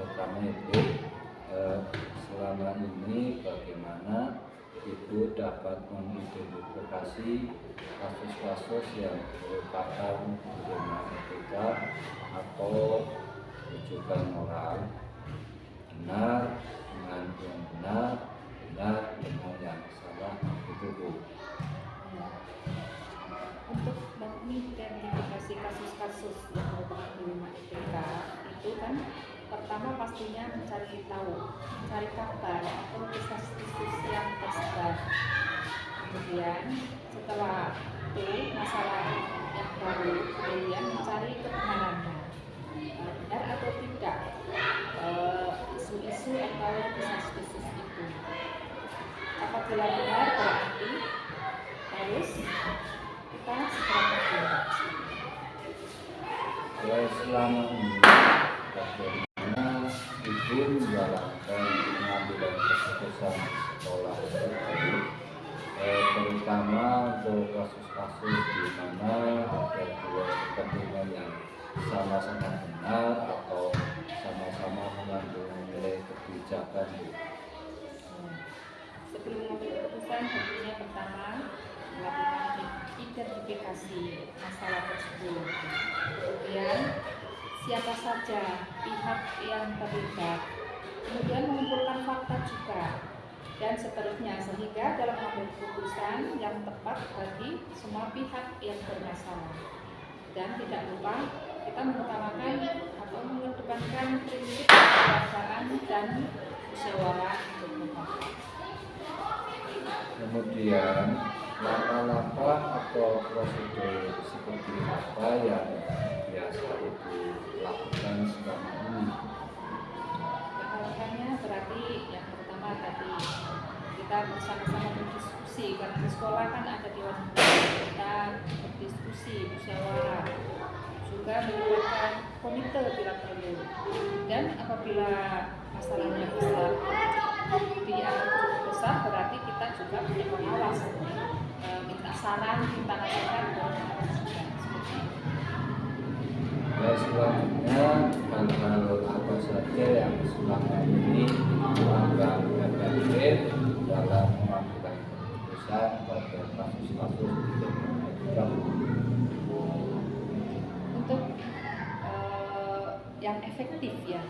pertama Ibu, selama ini bagaimana Ibu dapat mengidentifikasi kasus-kasus yang merupakan dilema etika atau rujukan moral, benar dengan yang benar, benar dengan yang salah, itu Bu. Untuk mengidentifikasi kasus-kasus yang merupakan dilema etika itu kan pertama pastinya mencari tahu, mencari kabar atau kisah-kisah yang tersebar. Kemudian setelah itu masalah yang baru, kemudian mencari kebenarannya, benar atau tidak isu-isu atau kisah-kisah itu. Apabila benar berarti harus kita segera bertindak. Selama ini bagaimana Ibu menjalankan pengambilan keputusan sekolah tersebut, terutama untuk kasus-kasus di mana ada dua kepentingan yang sama-sama benar atau sama-sama mengandung nilai kebijakan. Sebelum mengambil keputusan, tentunya pertama melakukan identifikasi masalah tersebut. Kemudian siapa saja pihak yang terlibat. Kemudian mengumpulkan fakta juga dan seterusnya sehingga dalam mengambil keputusan yang tepat bagi semua pihak yang bermasalah. Dan tidak lupa kita mengutamakan atau mengedepankan prinsip kekeluargaan dan musyawarah untuk mufakat. Kemudian langkah-langkah atau prosedur seperti apa yang biasa Ibu lakukan selama ini? Langkah-langkahnya berarti yang pertama tadi kita bersama-sama berdiskusi, karena di sekolah kan ada dewan kita berdiskusi, musyawarah, juga melibatkan komite bila perlu. Dan apabila masalahnya besar, dianggap cukup besar, berarti kita juga punya pengawas, minta saran, minta nasihat dan pengawas juga. Selanjutnya hal-hal apa saja yang selama ini dianggap efektif dalam mengambil keputusan pada kasus-kasus etika? Untuk yang efektif ya,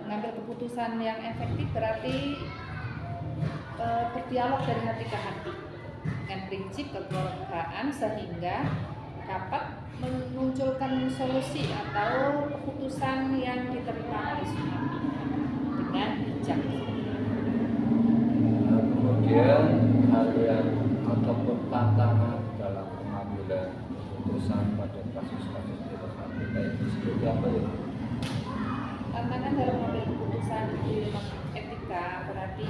mengambil keputusan yang efektif berarti berdialog dari hati ke hati dengan prinsip kekeluargaan sehingga dapat memunculkan solusi atau keputusan yang diterima oleh semua dengan bijak. Kemudian hal yang ataupun tantangan dalam pengambilan keputusan pada kasus-kasus etika itu seperti apa ya? Tantangan dalam mengambil keputusan di etika berarti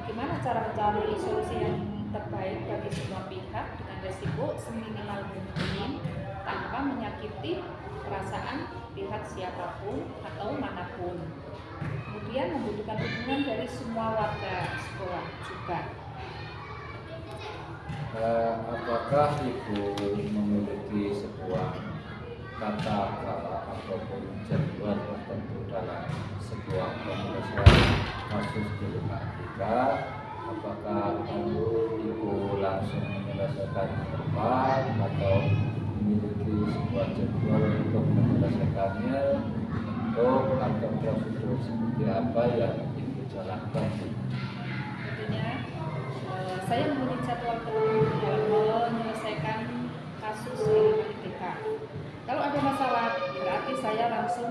bagaimana cara mencari solusi yang terbaik bagi semua pihak dengan resiko seminimal mungkin tanpa menyakiti perasaan pihak siapapun atau manapun. Kemudian membutuhkan dukungan dari semua warga sekolah juga. Apakah Ibu memiliki sebuah kata-kata ataupun jadwal tertentu dalam sebuah penyelesaian kasus dilema etika? Apakah Ibu langsung menyelesaikan cepat atau memiliki sebuah jadwal untuk menyelesaikannya, untuk atau prosedur seperti apa yang Ibu jalankan? Intinya saya mempunyai jadwal tertentu dalam menyelesaikan kasus dilema etika. Kalau ada masalah berarti saya langsung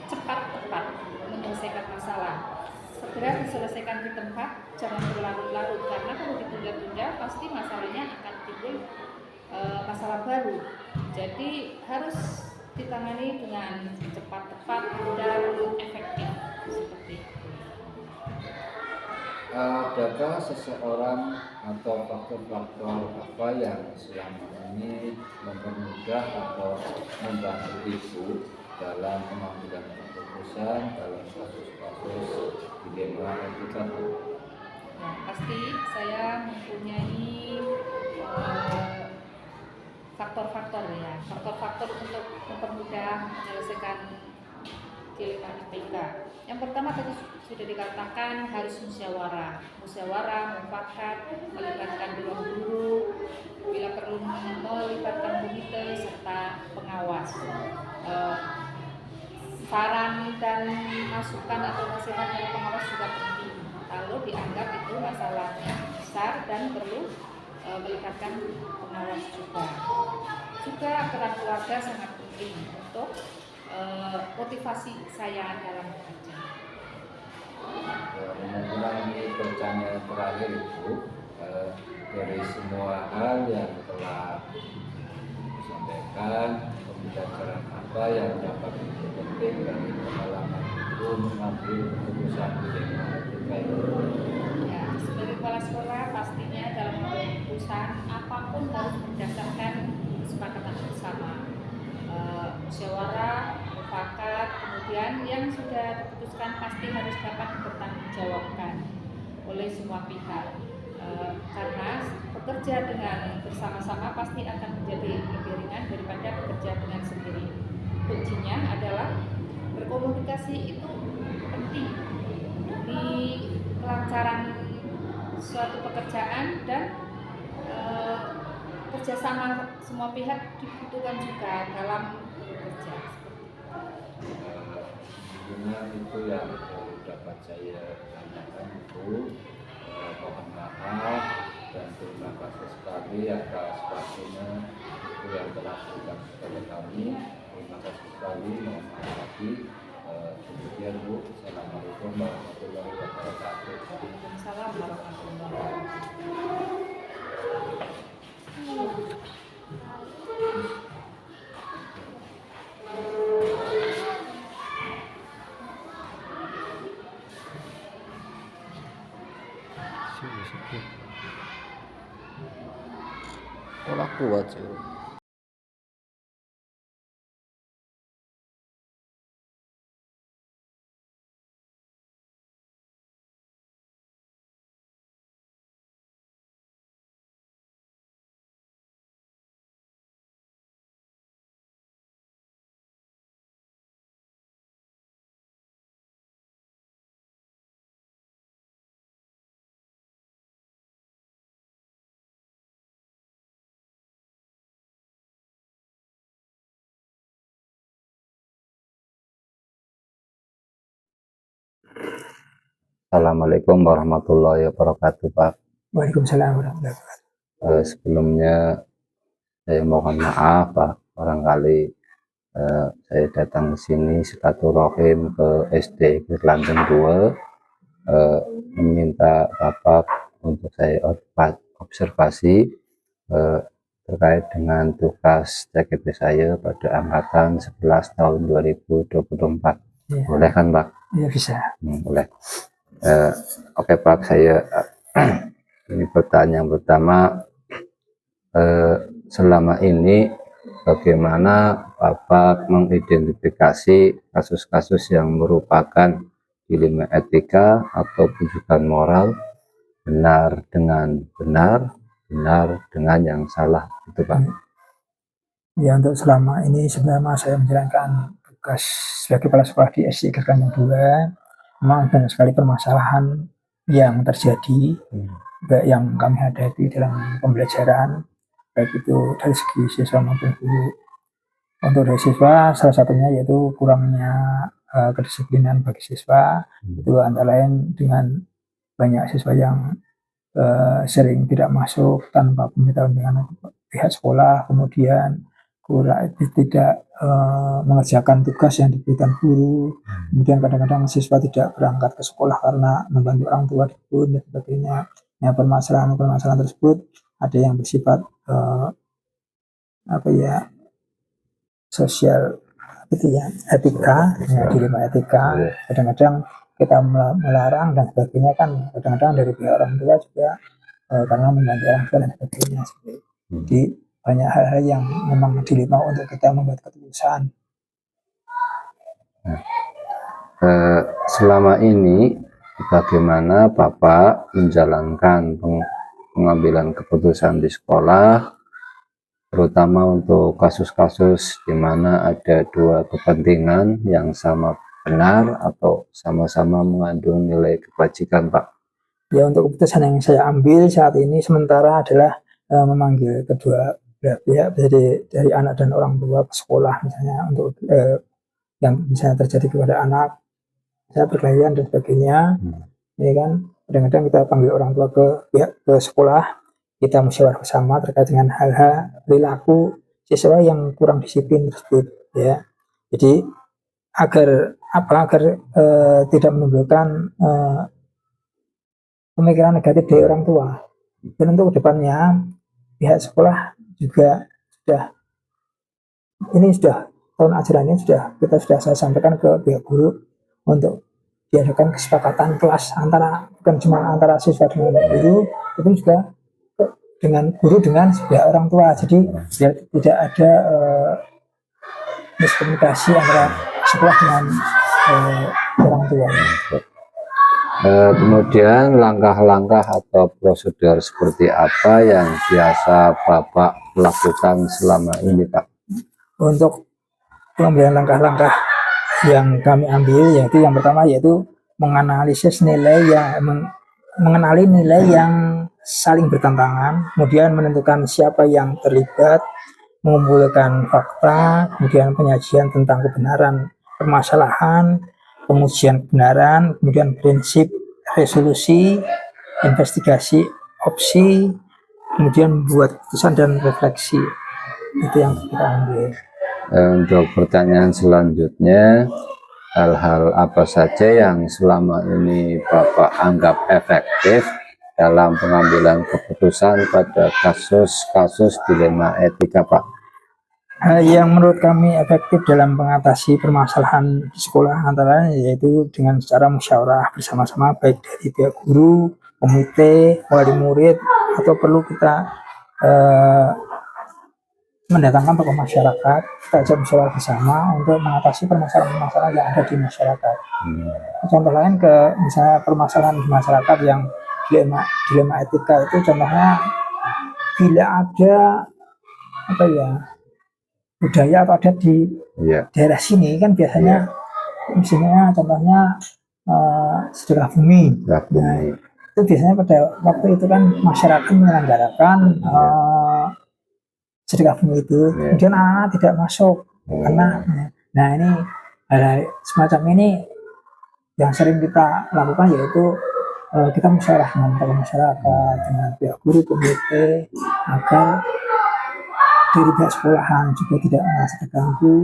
cepat tepat menyelesaikan masalah. Segera diselesaikan di tempat, jangan berlarut-larut karena kalau ditunda-tunda pasti masalahnya akan timbul masalah baru. Jadi harus ditangani dengan cepat, tepat dan efektif seperti itu. Adakah seseorang atau faktor-faktor apa yang selama ini mempermudah atau membantu Ibu dalam pengambilan keputusan dalam kasus-kasus dilema etika? Nah, pasti saya mempunyai faktor-faktor ya, faktor-faktor untuk mempermudah menyelesaikan dilema IPK. Yang pertama tadi sudah dikatakan harus musyawarah, mufakat, melibatkan dewan guru, bila perlu melibatkan komite serta pengawas. Saran dan masukan atau nasihat dari pengawas juga penting. Kalau dianggap itu masalahnya besar dan perlu melibatkan pengawas juga. Juga peran keluarga sangat penting untuk motivasi saya dalam bekerja. Mengulangi pertanyaan terakhir itu, dari semua hal yang telah disampaikan, pembelajaran apa yang dapat penting dari pengalaman itu mengambil keputusan dilema etika itu? Ya, sebagai kepala sekolah pastinya dalam mengambil keputusan apapun harus berdasarkan kesepakatan bersama, musyawarah, mufakat, kemudian yang sudah diputuskan pasti harus dapat dipertanggungjawabkan oleh semua pihak, karena bekerja dengan bersama-sama pasti akan menjadi lebih ringan daripada bekerja dengan sendiri. Kuncinya adalah berkomunikasi itu penting di kelancaran suatu pekerjaan, dan kerjasama semua pihak dibutuhkan juga dalam bekerja. Dengan itu yang dapat saya tanyakan itu, mohon maaf dan terima kasih sekali atas waktunya itu yang telah diberikan kepada kami. Terima kasih sekali, mohon maaf lagi. Kemudian Bu, Assalamualaikum warahmatullahi wabarakatuh. Waalaikumsalam warahmatullahi wabarakatuh. Olah kuat sih. Assalamualaikum warahmatullahi wabarakatuh, Pak. Waalaikumsalam warahmatullahi wabarakatuh. Sebelumnya saya mohon maaf, Pak. Barangkali saya datang ke sini silaturahim ke SD Kelantan 2, meminta Bapak untuk saya observasi terkait dengan tugas CGP saya pada angkatan 11 tahun 2024. Ya. Boleh kan, Pak? Ya, bisa. Boleh. Oke, Pak, saya ini pertanyaan pertama, selama ini bagaimana Bapak mengidentifikasi kasus-kasus yang merupakan dilema etika atau bujukan moral, benar dengan benar, benar dengan yang salah, itu Pak? Ya, untuk selama ini sebenarnya saya menjalankan tugas sebagai kepala sekolah di SD Kelantan 2, memang banyak sekali permasalahan yang terjadi, baik yang kami hadapi dalam pembelajaran, baik itu dari segi siswa maupun guru. Untuk dari siswa, salah satunya yaitu kurangnya kedisiplinan bagi siswa, itu antara lain dengan banyak siswa yang sering tidak masuk tanpa pemberitahuan dengan pihak sekolah, kemudian tidak mengerjakan tugas yang diberikan guru, kemudian kadang-kadang siswa tidak berangkat ke sekolah karena membantu orang tua di kebun dan sebagainya. Nah, permasalahan tersebut ada yang bersifat sosial, etika, dilema etika. Kadang-kadang kita melarang dan sebagainya, kan kadang-kadang dari pihak orang tua juga karena membantu orang tua dan sebagainya. Jadi banyak hal-hal yang memang dilema untuk kita membuat keputusan. Selama ini bagaimana Bapak menjalankan pengambilan keputusan di sekolah, terutama untuk kasus-kasus di mana ada dua kepentingan yang sama benar atau sama-sama mengandung nilai kebajikan, Pak? Ya, untuk keputusan yang saya ambil saat ini sementara adalah memanggil kedua belah pihak dari anak dan orang tua ke sekolah, misalnya untuk yang bisa terjadi kepada anak, saya perkelahian dan sebagainya. Ini kan kadang-kadang kita panggil orang tua ke sekolah, kita musyawarah bersama terkait dengan hal-hal perilaku siswa yang kurang disiplin tersebut, ya. Jadi agar tidak menimbulkan pemikiran negatif dari orang tua. Dan untuk kedepannya pihak sekolah juga sudah tahun ajaran ini kita sudah saya sampaikan ke pihak guru untuk diadakan kesepakatan kelas bukan cuma antara siswa dengan guru, tapi juga dengan guru dengan pihak orang tua. Jadi biar tidak ada miskomunikasi antara sekolah dengan orang tua. Kemudian langkah-langkah atau prosedur seperti apa yang biasa Bapak lakukan selama ini, Pak? Untuk pengambilan langkah-langkah yang kami ambil, yaitu yang pertama yaitu menganalisis mengenali nilai yang saling bertentangan, kemudian menentukan siapa yang terlibat, mengumpulkan fakta, kemudian penyajian tentang kebenaran permasalahan, pengujian kebenaran, kemudian prinsip, resolusi, investigasi, opsi, kemudian membuat keputusan dan refleksi. Itu yang kita ambil. Untuk pertanyaan selanjutnya, hal-hal apa saja yang selama ini Bapak anggap efektif dalam pengambilan keputusan pada kasus-kasus dilema etika, Pak? Hal yang menurut kami efektif dalam mengatasi permasalahan di sekolah antara yaitu dengan secara musyawarah bersama-sama, baik dari pihak guru, komite, wali murid, atau perlu kita mendatangkan tokoh masyarakat, kita ajak musyawarah bersama untuk mengatasi permasalahan-permasalahan yang ada di masyarakat. Contoh lain misalnya permasalahan di masyarakat yang dilema etika itu, contohnya bila ada budaya atau adat di daerah sini kan biasanya misalnya contohnya sedekah bumi. Nah, itu biasanya pada waktu itu kan masyarakat menyelenggarakan sedekah bumi itu, kemudian anak tidak masuk karena ini semacam ini yang sering kita lakukan, yaitu kita musyawarah dengan tokoh masyarakat, dengan pihak guru, komite, agar dari pihak sekolahan juga tidak merasa terganggu,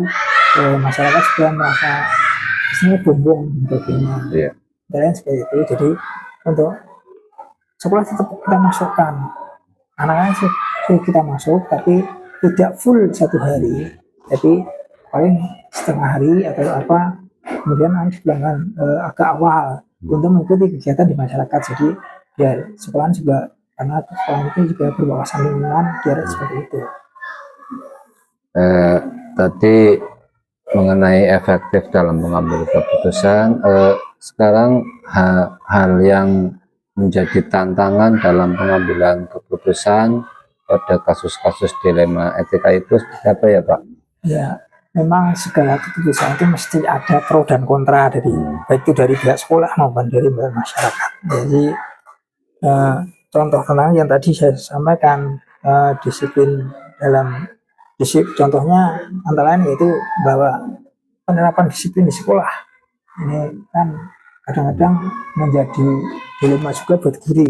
masyarakat juga merasa isinya bumbung sebagainya. Dan seperti itu. Jadi untuk sekolah tetap kita masukkan anak-anak kita masuk, tapi tidak full satu hari, tapi paling setengah hari atau apa, kemudian harus dipulangkan agak awal untuk mengikuti kegiatan di masyarakat. Jadi biar sekolahan juga, karena sekolah itu juga berwawasan lingkungan, biar seperti itu. Tadi mengenai efektif dalam mengambil keputusan, sekarang hal yang menjadi tantangan dalam pengambilan keputusan pada kasus-kasus dilema etika itu seperti apa ya, Pak? Ya, memang segala keputusan itu mesti ada pro dan kontra baik itu dari pihak sekolah maupun dari masyarakat. Jadi contoh yang tadi saya sampaikan, contohnya antara lain yaitu bahwa penerapan disiplin di sekolah ini kan kadang-kadang menjadi dilema juga buat guru.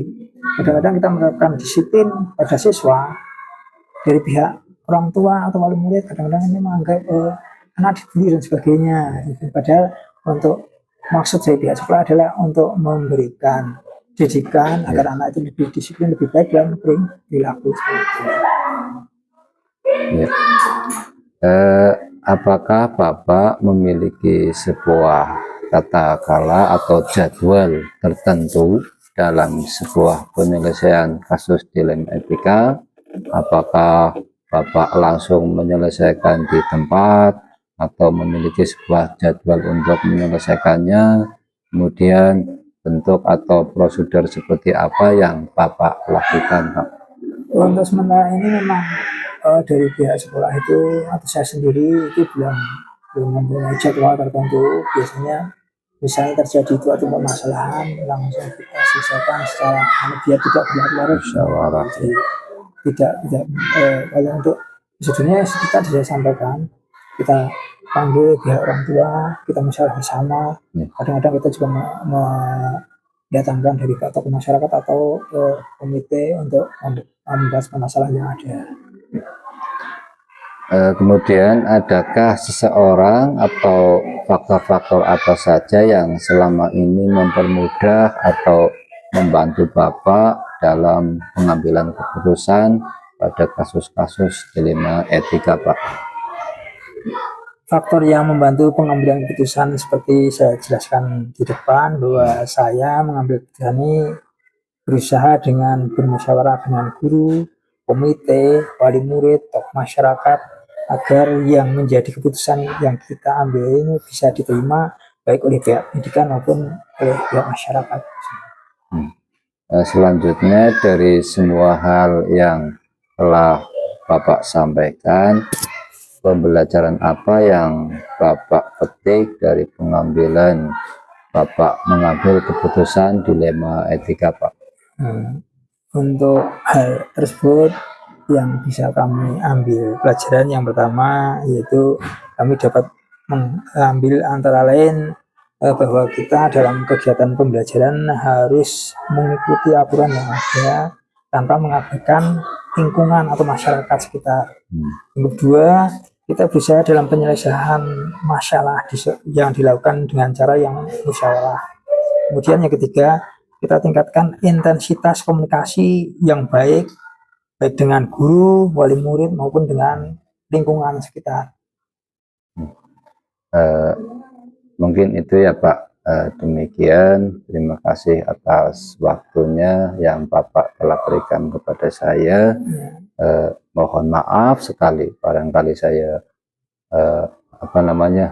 Kadang-kadang kita menerapkan disiplin pada siswa dari pihak orang tua atau wali murid, kadang-kadang ini menganggap anak dibully dan sebagainya. Padahal untuk maksud dari pihak sekolah adalah untuk memberikan didikan agar anak itu lebih disiplin, lebih baik dalam perilaku seperti itu. Apakah Bapak memiliki sebuah kata-kala atau jadwal tertentu dalam sebuah penyelesaian kasus dilema etika? Apakah Bapak langsung menyelesaikan di tempat atau memiliki sebuah jadwal untuk menyelesaikannya? Kemudian bentuk atau prosedur seperti apa yang Bapak lakukan, Pak? Untuk sementara ini memang dari pihak sekolah itu atau saya sendiri itu belum mempunyai jadwal tertentu, biasanya misalnya terjadi suatu permasalahan langsung kita selesaikan secara biar tidak berlarut-larut. Musyawarah. Jadi tidak kalau untuk sebetulnya kita sudah sampaikan, kita panggil pihak orang tua, kita musyawarah bersama. Kadang-kadang kita juga mendatangkan dari tokoh masyarakat atau komite untuk membahas permasalahan yang ada. Kemudian adakah seseorang atau faktor-faktor apa saja yang selama ini mempermudah atau membantu Bapak dalam pengambilan keputusan pada kasus-kasus dilema etika, Pak? Faktor yang membantu pengambilan keputusan seperti saya jelaskan di depan, bahwa saya mengambil keputusan ini berusaha dengan bermusyawarah dengan guru, komite, wali murid, tokoh masyarakat, agar yang menjadi keputusan yang kita ambil ini bisa diterima baik oleh pihak pendidikan maupun oleh pihak masyarakat. Selanjutnya, dari semua hal yang telah Bapak sampaikan, pembelajaran apa yang Bapak petik dari pengambilan Bapak mengambil keputusan dilema etika, Pak? Untuk hal tersebut yang bisa kami ambil pelajaran yang pertama, yaitu kami dapat mengambil antara lain bahwa kita dalam kegiatan pembelajaran harus mengikuti aturan yang ada tanpa mengabaikan lingkungan atau masyarakat sekitar. Yang kedua, kita berusaha dalam penyelesaian masalah yang dilakukan dengan cara yang musyawarah. Kemudian yang ketiga, kita tingkatkan intensitas komunikasi yang baik dengan guru, wali murid maupun dengan lingkungan sekitar. Mungkin itu ya Pak. Demikian, terima kasih atas waktunya yang Bapak telah berikan kepada saya. Mohon maaf sekali barangkali saya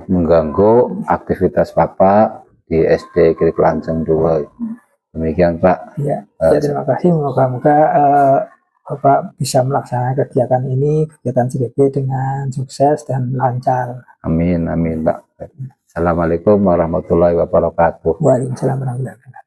mengganggu aktivitas Bapak di SD Krik Lanceng 2. Demikian Pak. Ya, terima kasih. Moga-moga Bapak bisa melaksanakan kegiatan ini, kegiatan CBB dengan sukses dan lancar. Amin, amin Pak. Assalamualaikum warahmatullahi wabarakatuh. Waalaikumsalam warahmatullahi wabarakatuh.